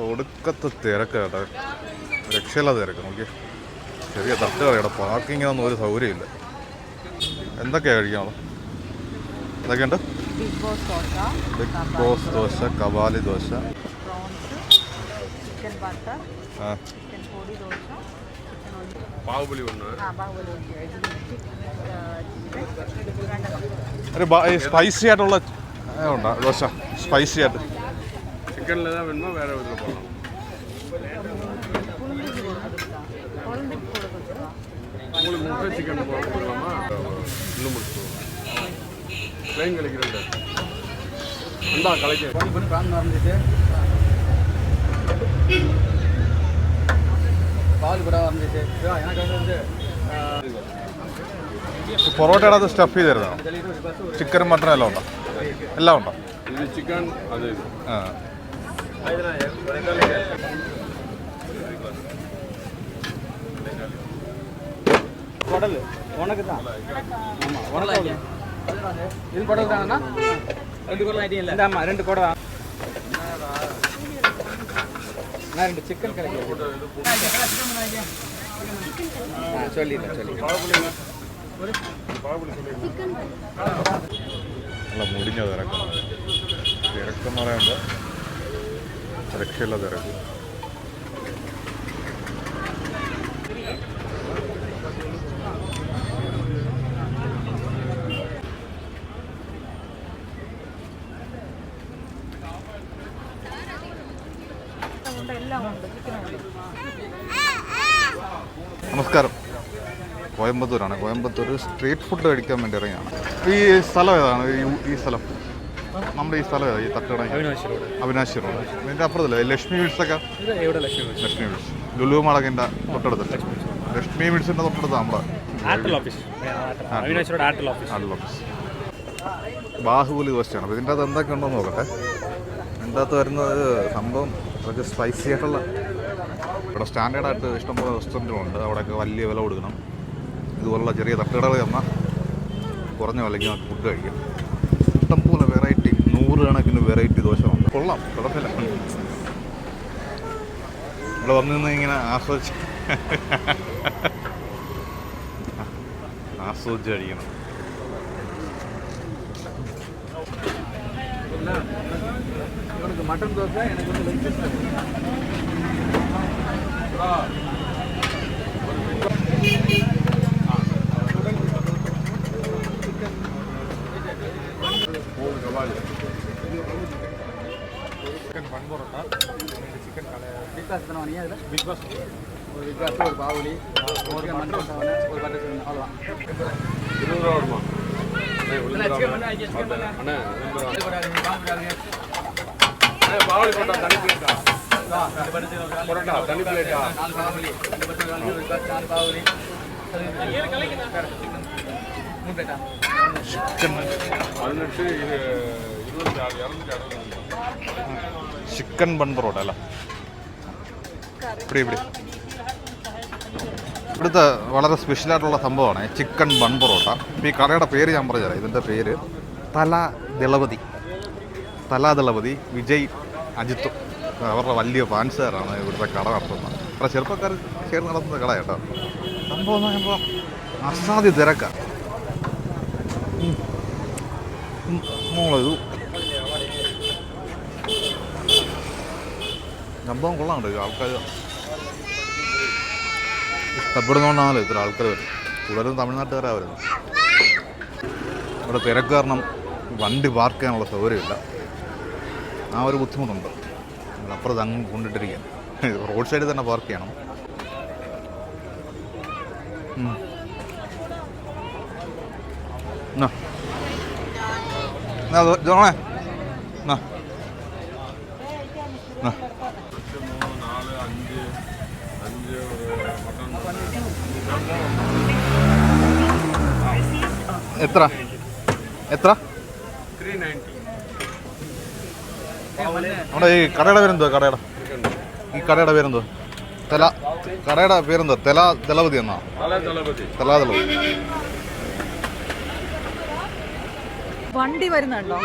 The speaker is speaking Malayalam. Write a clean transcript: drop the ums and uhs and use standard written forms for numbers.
ഒടുക്കത്തെ തിരക്ക് കേട്ടോ, രക്ഷയില്ലാതെ തിരക്ക്. നോക്കി ചെറിയ തട്ടുകടയുടെ പാർക്കിങ്ങൊന്നും ഒരു സൗകര്യമില്ല. എന്തൊക്കെയാണ് കഴിക്കാമോ? എന്തൊക്കെയുണ്ട്? ബിഗ് ബോസ് ദോശ, കവാലി ദോശ, ഒരു സ്പൈസി ആയിട്ടുള്ള ഉണ്ടോ ദോശ? സ്പൈസി ആയിട്ട് ചിക്കനിൽ വേണോ വേറെ പോകണം? முட்டை சிக்கன் போடலாமா? இன்னும் முடிச்சு ட்ரெயின் கழிக்கிறேன். அண்டா கலைக்க பால் கூட வந்துச்சு. எனக்கு வந்து പൊറോട്ടയുടെ അത് സ്റ്റഫ് ചെയ്ത് തരുന്നോ? ചിക്കനും മട്ടനും എല്ലാം ഉണ്ടോ? എല്ലാം ഉണ്ടോ? ഇത് ചിക്കൻ അത് ആ குடல் உனக்கு தான். ஆமாம் உனக்கு இது குடல் தானண்ணா? 2 குடல் ஐடியா இல்லை. ஆமாம் 2 குடல் தான். நான் 2 சிக்கன் கிடைக்கும். சொல்லிடுறேன். നല്ല മുടിഞ്ഞ തിരക്ക്. തിരക്കെന്ന് പറയുമ്പോൾ രക്ഷയുള്ള തിരക്ക്. നമസ്കാരം. കോയമ്പത്തൂരാണ്. കോയമ്പത്തൂർ സ്ട്രീറ്റ് ഫുഡ് കഴിക്കാൻ വേണ്ടി ഇറങ്ങിയാണ്. ഈ സ്ഥലം ഏതാണ്? ഈ സ്ഥലം നമ്മുടെ ഈ സ്ഥലം ഏതാണ്? ഈ തട്ടുകട അവിനാശി റോഡ്. ഇതിൻ്റെ അപ്പുറത്തല്ലേ ലക്ഷ്മി മിൽസൊക്കെ? ലക്ഷ്മി മിൽസ് ലുലു മാളകിൻ്റെ തൊട്ടടുത്തല്ലേ? ലക്ഷ്മി മിൽസിൻ്റെ തൊട്ടടുത്ത് നമ്മുടെ ഓഫീസ്. ബാഹുബലി ദോശയാണ്. അപ്പോൾ ഇതിൻ്റെ അകത്ത് എന്തൊക്കെ ഉണ്ടോ നോക്കട്ടെ. ഇതിൻ്റെ അകത്ത് വരുന്നത് സംഭവം കുറച്ച് സ്പൈസി ആയിട്ടുള്ള. ഇവിടെ സ്റ്റാൻഡേർഡായിട്ട് ഇഷ്ടംപോലെ റെസ്റ്റോറൻറ്റുകളുണ്ട്. അവിടെയൊക്കെ വലിയ വില കൊടുക്കണം. ഇതുപോലുള്ള ചെറിയ തട്ടുകടകൾ ചെന്നാൽ കുറഞ്ഞ വിലയ്ക്ക് നമുക്ക് ഫുഡ് കഴിക്കാം. ഇഷ്ടംപോലെ വെറൈറ്റി, 100 കണക്കിന് വെറൈറ്റി ദോശ ഉണ്ട്. കൊള്ളാം, കുഴപ്പമില്ല. ഇവിടെ വന്നു നിന്ന് ഇങ്ങനെ ആസ്വദിച്ച് കഴിക്കണം. மட்டன் தோசை எனக்கு வந்து chicken bun parotta, chicken big boss தானே அதில்? பிக் பாஸ் ஒரு பிக் பாஸ், ஒரு பாவுலி, ஒரு மட்டன் சாவனை, ஒரு பட்டர் சிக்கன், அவ்வளோதான். 20 ரூபா வருமா? பாவலி போட்டா தனி பிளேட்டா? பொரோட்டா தனி பிளேட்டா? 4 பாவலி, 4 பாவலி, 3 பிளேட்டா? ചിക്കൻ 18 இது 26 260. ചിക്കൻ ബൺ പൊറോട്ട അല്ല? ഇവിടെ ഇവിടുത്തെ വളരെ സ്പെഷ്യലായിട്ടുള്ള സംഭവമാണ് ചിക്കൻ ബൺ പൊറോട്ട. ഇപ്പോൾ ഈ കടയുടെ പേര് ഞാൻ പറഞ്ഞുതരാം. ഇതിൻ്റെ പേര് തല ദളപതി വിജയ് അജിത്തും അവരുടെ വലിയ ഫാൻസുകാരാണ് ഇവിടുത്തെ കട നടത്തുന്നത്. അവിടെ ചെറുപ്പക്കാർ ചേർന്ന് നടത്തുന്ന കട കേട്ടോ. സംഭവം എന്ന് പറയുമ്പോൾ അസാധ്യ തിരക്കാണ്. സംഭവം കൊള്ളാണ്ട്. ആൾക്കാർ ഇഷ്ടപ്പെടുന്നതുകൊണ്ടാണല്ലോ ഇത്ര ആൾക്കാർ വരും. കൂടുതലും തമിഴ്നാട്ടുകാരാണ് വരുന്നത്. ഇവിടെ തിരക്ക് കാരണം വണ്ടി പാർക്ക് ചെയ്യാനുള്ള സൗകര്യമില്ല. ആ ഒരു ബുദ്ധിമുട്ടുണ്ട്. അപ്പുറത്ത് അങ്ങ് കൊണ്ടിട്ടിരിക്കുക. റോഡ് സൈഡിൽ തന്നെ പാർക്ക് ചെയ്യണം. ജോണേ എത്ര 390. നമ്മുടെ ഈ കടയുടെ പേരെന്തോ? ഈ കടയുടെ പേരെന്തോ? കടയുടെ പേരെന്തോ? ദളപതി എന്നാ? തല ദളപതി. വണ്ടി വരുന്നുണ്ടോ?